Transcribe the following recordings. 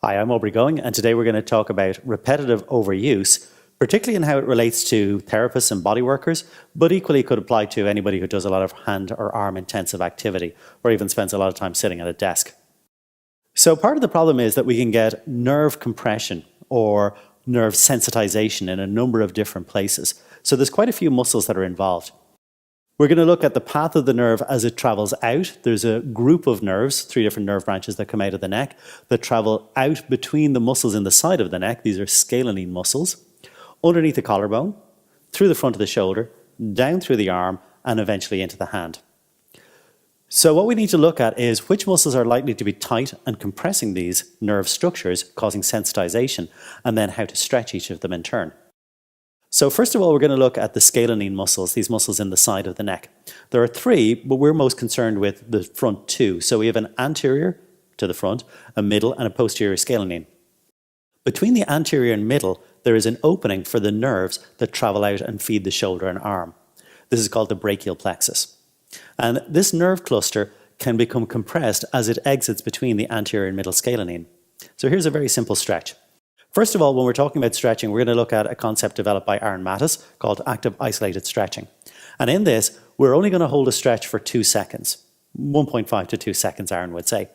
Hi, I'm Aubrey Going, and today we're going to talk about repetitive overuse, particularly in how it relates to therapists and body workers, but equally could apply to anybody who does a lot of hand or arm intensive activity, or even spends a lot of time sitting at a desk. So part of the problem is that we can get nerve compression or nerve sensitization in a number of different places. So there's quite a few muscles that are involved. We're going to look at the path of the nerve as it travels out. There's a group of nerves, 3 different nerve branches that come out of the neck that travel out between the muscles in the side of the neck. These are scalene muscles, underneath the collarbone, through the front of the shoulder, down through the arm, and eventually into the hand. So what we need to look at is which muscles are likely to be tight and compressing these nerve structures, causing sensitization, and then how to stretch each of them in turn. So first of all, we're going to look at the scalene muscles, these muscles in the side of the neck. There are 3, but we're most concerned with the front 2. So we have an anterior to the front, a middle, and a posterior scalene. Between the anterior and middle, there is an opening for the nerves that travel out and feed the shoulder and arm. This is called the brachial plexus. And this nerve cluster can become compressed as it exits between the anterior and middle scalene. So here's a very simple stretch. First of all, when we're talking about stretching, we're going to look at a concept developed by Aaron Mattis called active isolated stretching. And in this, we're only going to hold a stretch for 2 seconds. 1.5 to 2 seconds, Aaron would say.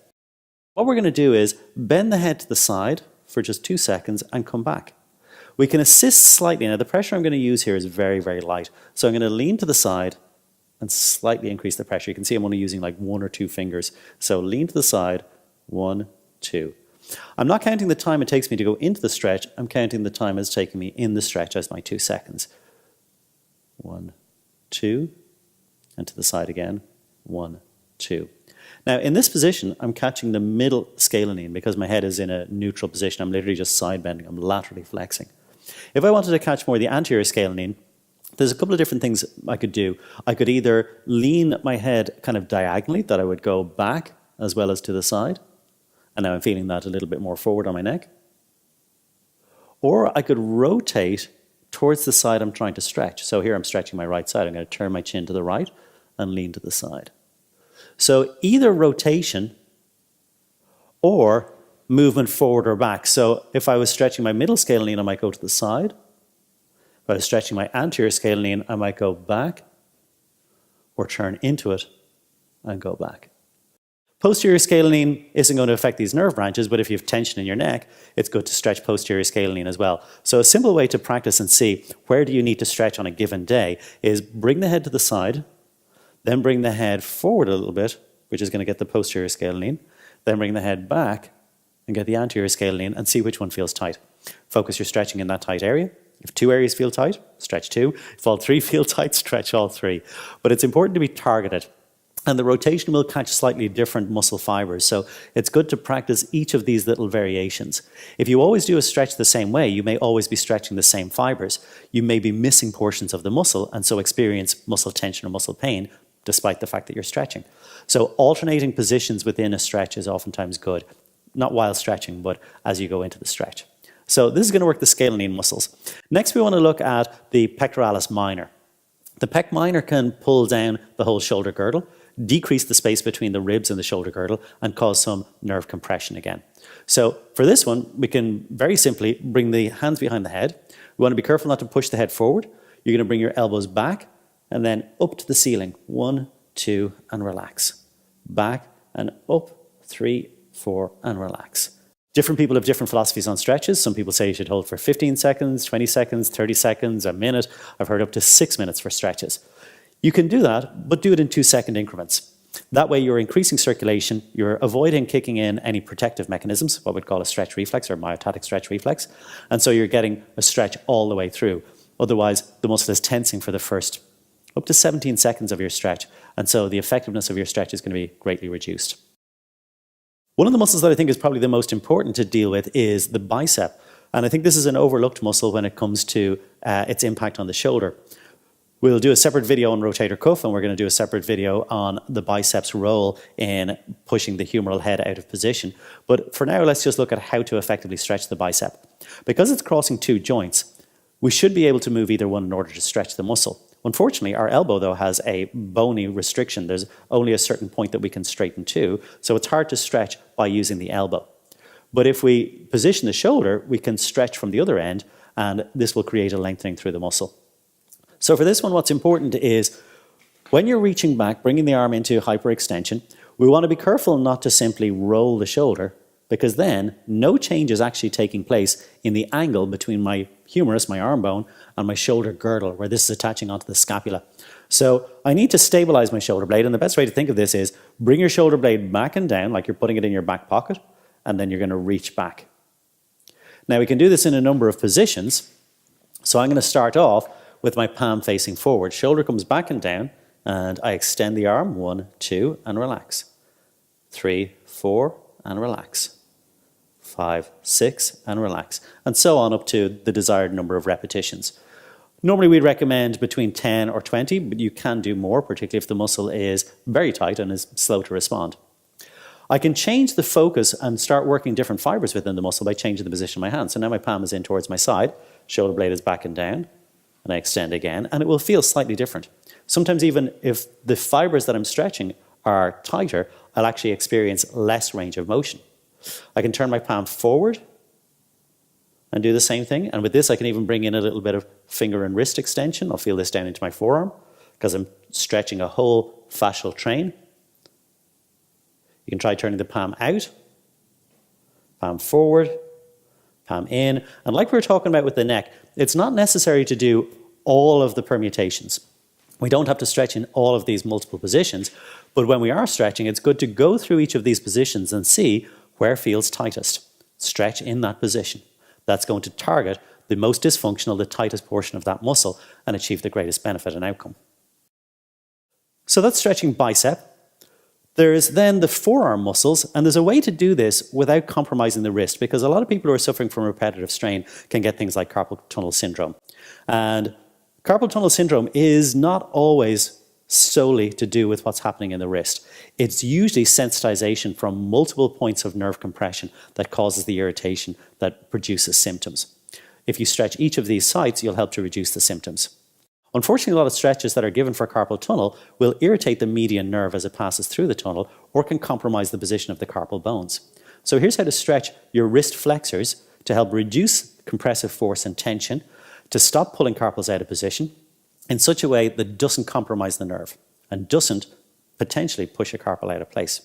What we're going to do is bend the head to the side for just 2 seconds and come back. We can assist slightly. Now, the pressure I'm going to use here is very, very light. So I'm going to lean to the side and slightly increase the pressure. You can see I'm only using like 1 or 2 fingers. So lean to the side, 1, 2. I'm not counting the time it takes me to go into the stretch. I'm counting the time it's taking me in the stretch as my 2 seconds. 1, 2, and to the side again, 1, 2. Now, in this position, I'm catching the middle scalene because my head is in a neutral position. I'm literally just side bending. I'm laterally flexing. If I wanted to catch more the anterior scalene, there's a couple of different things I could do. I could either lean my head kind of diagonally, that I would go back as well as to the side. And now I'm feeling that a little bit more forward on my neck. Or I could rotate towards the side I'm trying to stretch. So here I'm stretching my right side. I'm going to turn my chin to the right and lean to the side. So either rotation or movement forward or back. So if I was stretching my middle scalene, I might go to the side. If I was stretching my anterior scalene, I might go back or turn into it and go back. Posterior scalene isn't going to affect these nerve branches, but if you have tension in your neck, it's good to stretch posterior scalene as well. So a simple way to practice and see where do you need to stretch on a given day is bring the head to the side, then bring the head forward a little bit, which is going to get the posterior scalene, then bring the head back and get the anterior scalene and see which one feels tight. Focus your stretching in that tight area. If 2 areas feel tight, stretch 2. If all 3 feel tight, stretch all 3. But it's important to be targeted. And the rotation will catch slightly different muscle fibers. So it's good to practice each of these little variations. If you always do a stretch the same way, you may always be stretching the same fibers. You may be missing portions of the muscle and so experience muscle tension or muscle pain despite the fact that you're stretching. So alternating positions within a stretch is oftentimes good. Not while stretching, but as you go into the stretch. So this is going to work the scalene muscles. Next, we want to look at the pectoralis minor. The pec minor can pull down the whole shoulder girdle, decrease the space between the ribs and the shoulder girdle, and cause some nerve compression again. So for this one, we can very simply bring the hands behind the head. We want to be careful not to push the head forward. You're going to bring your elbows back and then up to the ceiling. 1, 2, and relax. Back and up, 3, 4, and relax. Different people have different philosophies on stretches. Some people say you should hold for 15 seconds, 20 seconds, 30 seconds, a minute. I've heard up to 6 minutes for stretches. You can do that, but do it in 2-second increments. That way you're increasing circulation, you're avoiding kicking in any protective mechanisms, what we'd call a stretch reflex or myotatic stretch reflex, and so you're getting a stretch all the way through. Otherwise, the muscle is tensing for the first up to 17 seconds of your stretch, and so the effectiveness of your stretch is going to be greatly reduced. One of the muscles that I think is probably the most important to deal with is the bicep, and I think this is an overlooked muscle when it comes to its impact on the shoulder. We'll do a separate video on rotator cuff, and we're going to do a separate video on the biceps role in pushing the humeral head out of position. But for now, let's just look at how to effectively stretch the bicep. Because it's crossing 2 joints, we should be able to move either one in order to stretch the muscle. Unfortunately, our elbow, though, has a bony restriction. There's only a certain point that we can straighten to, so it's hard to stretch by using the elbow. But if we position the shoulder, we can stretch from the other end, and this will create a lengthening through the muscle. So for this one, what's important is when you're reaching back, bringing the arm into hyperextension, we want to be careful not to simply roll the shoulder, because then no change is actually taking place in the angle between my humerus, my arm bone, and my shoulder girdle, where this is attaching onto the scapula. So I need to stabilize my shoulder blade, and the best way to think of this is bring your shoulder blade back and down like you're putting it in your back pocket, and then you're going to reach back. Now we can do this in a number of positions. So I'm going to start off with my palm facing forward. Shoulder comes back and down, and I extend the arm, 1, 2, and relax. 3, 4, and relax. 5, 6, and relax. And so on up to the desired number of repetitions. Normally we'd recommend between 10 or 20, but you can do more, particularly if the muscle is very tight and is slow to respond. I can change the focus and start working different fibers within the muscle by changing the position of my hand. So now my palm is in towards my side, shoulder blade is back and down, and I extend again, and it will feel slightly different. Sometimes even if the fibers that I'm stretching are tighter, I'll actually experience less range of motion. I can turn my palm forward and do the same thing. And with this, I can even bring in a little bit of finger and wrist extension. I'll feel this down into my forearm because I'm stretching a whole fascial train. You can try turning the palm out, palm forward, palm in. And like we were talking about with the neck, it's not necessary to do all of the permutations. We don't have to stretch in all of these multiple positions, but when we are stretching, it's good to go through each of these positions and see where feels tightest. Stretch in that position. That's going to target the most dysfunctional, the tightest portion of that muscle and achieve the greatest benefit and outcome. So that's stretching bicep. There's then the forearm muscles, and there's a way to do this without compromising the wrist, because a lot of people who are suffering from repetitive strain can get things like carpal tunnel syndrome. And carpal tunnel syndrome is not always solely to do with what's happening in the wrist. It's usually sensitization from multiple points of nerve compression that causes the irritation that produces symptoms. If you stretch each of these sites, you'll help to reduce the symptoms. Unfortunately, a lot of stretches that are given for carpal tunnel will irritate the median nerve as it passes through the tunnel, or can compromise the position of the carpal bones. So here's how to stretch your wrist flexors to help reduce compressive force and tension, to stop pulling carpals out of position in such a way that doesn't compromise the nerve and doesn't potentially push a carpal out of place.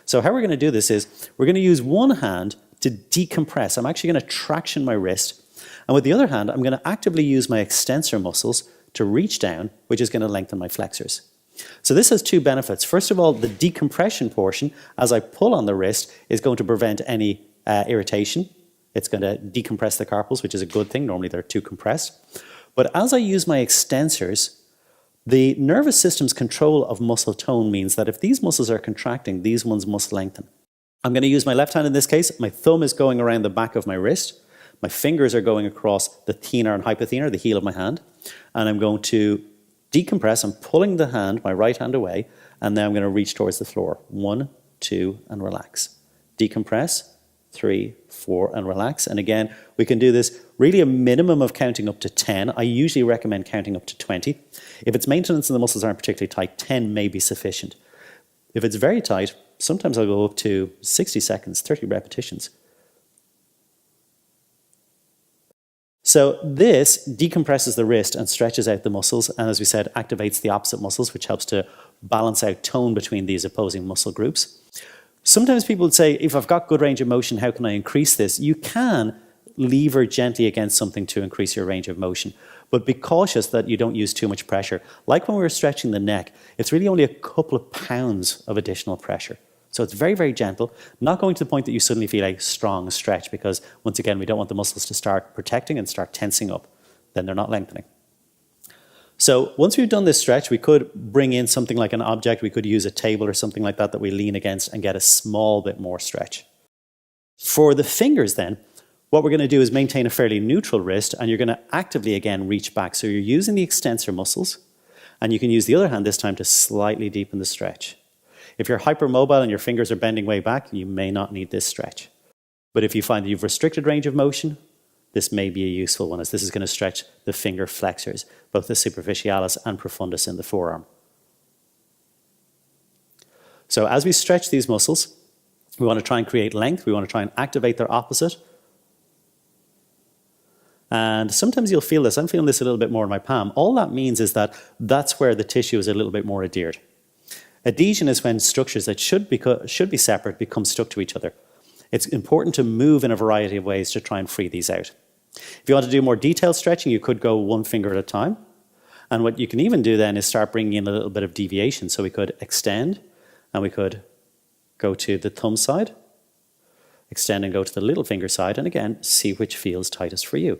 So how we're going to do this is we're going to use one hand to decompress. I'm actually going to traction my wrist, and with the other hand, I'm going to actively use my extensor muscles to reach down, which is going to lengthen my flexors. So this has two benefits. First of all, the decompression portion, as I pull on the wrist, is going to prevent any irritation. It's going to decompress the carpals, which is a good thing. Normally they're too compressed. But as I use my extensors, the nervous system's control of muscle tone means that if these muscles are contracting, these ones must lengthen. I'm going to use my left hand in this case. My thumb is going around the back of my wrist. My fingers are going across the thenar and hypothenar, the heel of my hand. And I'm going to decompress. I'm pulling the hand, my right hand away, and then I'm going to reach towards the floor. 1, 2, and relax. Decompress. 3, 4, and relax. And again, we can do this really a minimum of counting up to 10. I usually recommend counting up to 20. If it's maintenance and the muscles aren't particularly tight, 10 may be sufficient. If it's very tight, sometimes I'll go up to 60 seconds, 30 repetitions. So this decompresses the wrist and stretches out the muscles, and as we said, activates the opposite muscles, which helps to balance out tone between these opposing muscle groups. Sometimes people would say, if I've got good range of motion, how can I increase this? You can lever gently against something to increase your range of motion, but be cautious that you don't use too much pressure. Like when we were stretching the neck, it's really only a couple of pounds of additional pressure. So it's very, very gentle, not going to the point that you suddenly feel a strong stretch, because once again, we don't want the muscles to start protecting and start tensing up. Then they're not lengthening. So once we've done this stretch, we could bring in something like an object. We could use a table or something like that we lean against and get a small bit more stretch. For the fingers then, what we're going to do is maintain a fairly neutral wrist, and you're going to actively again reach back. So you're using the extensor muscles, and you can use the other hand this time to slightly deepen the stretch. If you're hypermobile and your fingers are bending way back, you may not need this stretch. But if you find that you've restricted range of motion, this may be a useful one, as this is going to stretch the finger flexors, both the superficialis and profundus in the forearm. So as we stretch these muscles, We want to try and create length. We want to try and activate their opposite. And sometimes you'll feel this. I'm feeling this a little bit more in my palm. All that means is that that's where the tissue is a little bit more adhered. Adhesion is when structures that should be separate become stuck to each other. It's important to move in a variety of ways to try and free these out. If you want to do more detailed stretching, you could go one finger at a time. And what you can even do then is start bringing in a little bit of deviation. So we could extend, and we could go to the thumb side, extend and go to the little finger side, and again, see which feels tightest for you.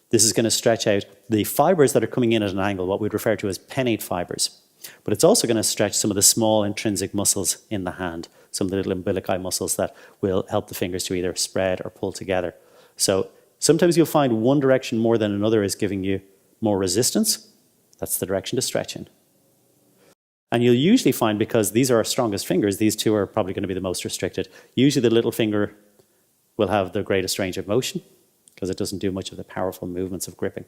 This is going to stretch out the fibers that are coming in at an angle, what we'd refer to as pennate fibers. But it's also going to stretch some of the small intrinsic muscles in the hand, some of the little umbilici muscles that will help the fingers to either spread or pull together. So sometimes you'll find one direction more than another is giving you more resistance. That's the direction to stretch in. And you'll usually find, because these are our strongest fingers, these two are probably going to be the most restricted. Usually the little finger will have the greatest range of motion because it doesn't do much of the powerful movements of gripping.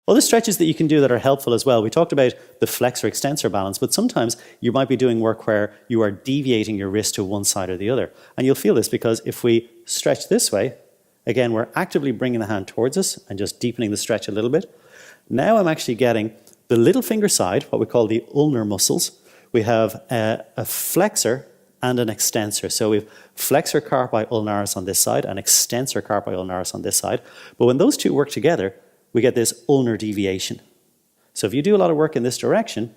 Other stretches that you can do that are helpful as well. We talked about the flexor-extensor balance, but sometimes you might be doing work where you are deviating your wrist to one side or the other. And you'll feel this because if we stretch this way, again, we're actively bringing the hand towards us and just deepening the stretch a little bit. Now I'm actually getting the little finger side, what we call the ulnar muscles. We have a flexor and an extensor. So we have flexor carpi ulnaris on this side and extensor carpi ulnaris on this side. But when those two work together, we get this ulnar deviation. So if you do a lot of work in this direction,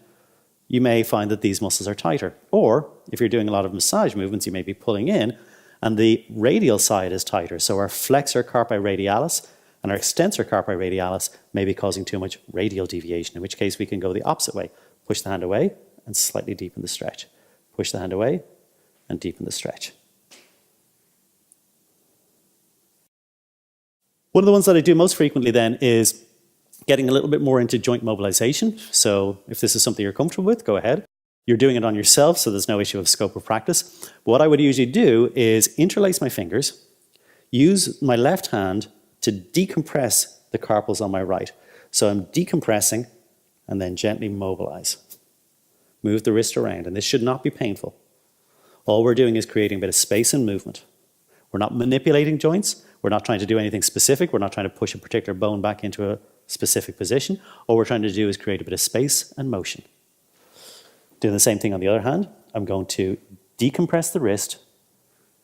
you may find that these muscles are tighter. Or if you're doing a lot of massage movements, you may be pulling in and the radial side is tighter. So our flexor carpi radialis and our extensor carpi radialis may be causing too much radial deviation, in which case we can go the opposite way. Push the hand away and slightly deepen the stretch. Push the hand away and deepen the stretch. One of the ones that I do most frequently then is getting a little bit more into joint mobilization. So if this is something you're comfortable with, go ahead. You're doing it on yourself, so there's no issue of scope of practice. What I would usually do is interlace my fingers, use my left hand to decompress the carpals on my right. So I'm decompressing and then gently mobilize. Move the wrist around, and this should not be painful. All we're doing is creating a bit of space and movement. We're not manipulating joints. We're not trying to do anything specific. We're not trying to push a particular bone back into a specific position. All we're trying to do is create a bit of space and motion. Doing the same thing on the other hand, I'm going to decompress the wrist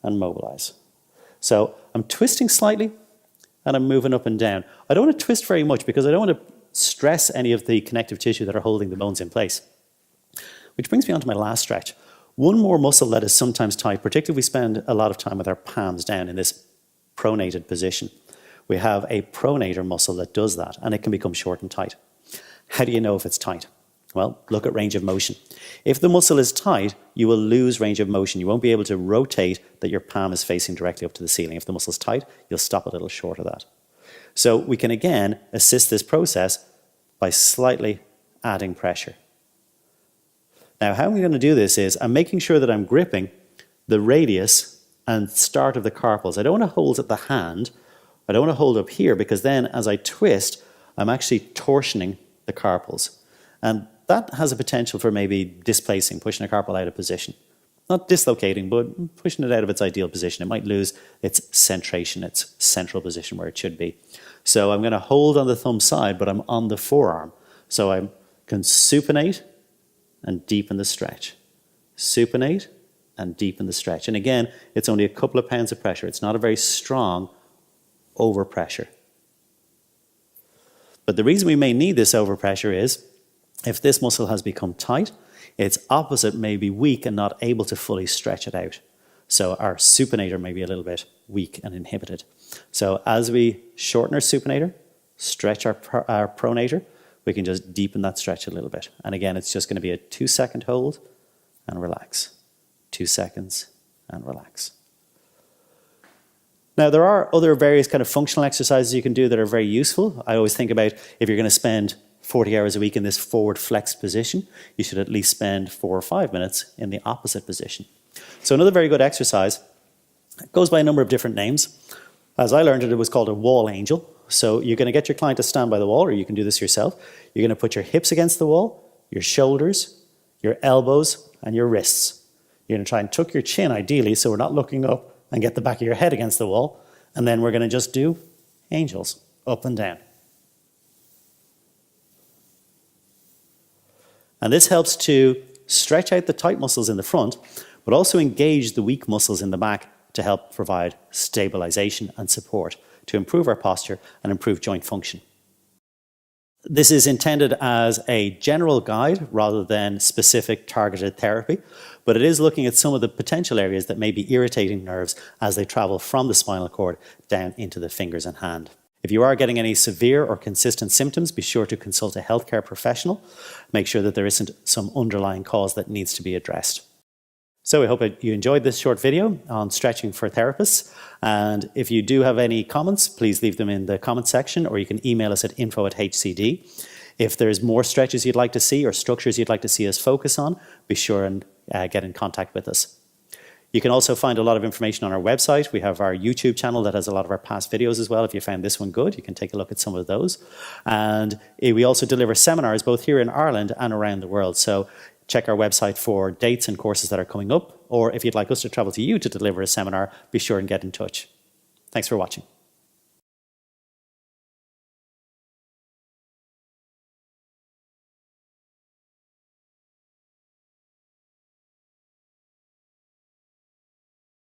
and mobilize. So I'm twisting slightly and I'm moving up and down. I don't want to twist very much because I don't want to stress any of the connective tissue that are holding the bones in place. Which brings me on to my last stretch. One more muscle that is sometimes tight, particularly if we spend a lot of time with our palms down in this pronated position. We have a pronator muscle that does that, and it can become short and tight. How do you know if it's tight? Well, look at range of motion. If the muscle is tight, you will lose range of motion. You won't be able to rotate that your palm is facing directly up to the ceiling. If the muscle is tight, you'll stop a little short of that. So we can again assist this process by slightly adding pressure. Now, how I'm going to do this is I'm making sure that I'm gripping the radius and start of the carpals. I don't want to hold at the hand. I don't want to hold up here because then as I twist, I'm actually torsioning the carpals. And that has a potential for maybe displacing, pushing a carpal out of position. Not dislocating, but pushing it out of its ideal position. It might lose its centration, its central position where it should be. So I'm going to hold on the thumb side, but I'm on the forearm. So I can supinate and deepen the stretch. Supinate and deepen the stretch. And again, it's only a couple of pounds of pressure. It's not a very strong overpressure. But the reason we may need this overpressure is if this muscle has become tight, its opposite may be weak and not able to fully stretch it out. So our supinator may be a little bit weak and inhibited. So as we shorten our supinator, stretch our pronator, we can just deepen that stretch a little bit. And again, it's just going to be a 2-second hold and relax. 2 seconds and relax. Now, there are other various kind of functional exercises you can do that are very useful. I always think about if you're going to spend 40 hours a week in this forward flexed position, you should at least spend 4 or 5 minutes in the opposite position. So another very good exercise, it goes by a number of different names. As I learned it, it was called a wall angel. So you're going to get your client to stand by the wall, or you can do this yourself. You're going to put your hips against the wall, your shoulders, your elbows, and your wrists. You're going to try and tuck your chin ideally so we're not looking up and get the back of your head against the wall. And then we're going to just do angels, up and down. And this helps to stretch out the tight muscles in the front, but also engage the weak muscles in the back to help provide stabilization and support to improve our posture and improve joint function. This is intended as a general guide rather than specific targeted therapy, but it is looking at some of the potential areas that may be irritating nerves as they travel from the spinal cord down into the fingers and hand. If you are getting any severe or consistent symptoms, be sure to consult a healthcare professional. Make sure that there isn't some underlying cause that needs to be addressed. So I hope that you enjoyed this short video on stretching for therapists. And if you do have any comments, please leave them in the comment section, or you can email us at info@hcd. If there's more stretches you'd like to see or structures you'd like to see us focus on, be sure and get in contact with us. You can also find a lot of information on our website. We have our YouTube channel that has a lot of our past videos as well. If you found this one good, you can take a look at some of those. And we also deliver seminars both here in Ireland and around the world. So check our website for dates and courses that are coming up. Or if you'd like us to travel to you to deliver a seminar, be sure and get in touch. Thanks for watching.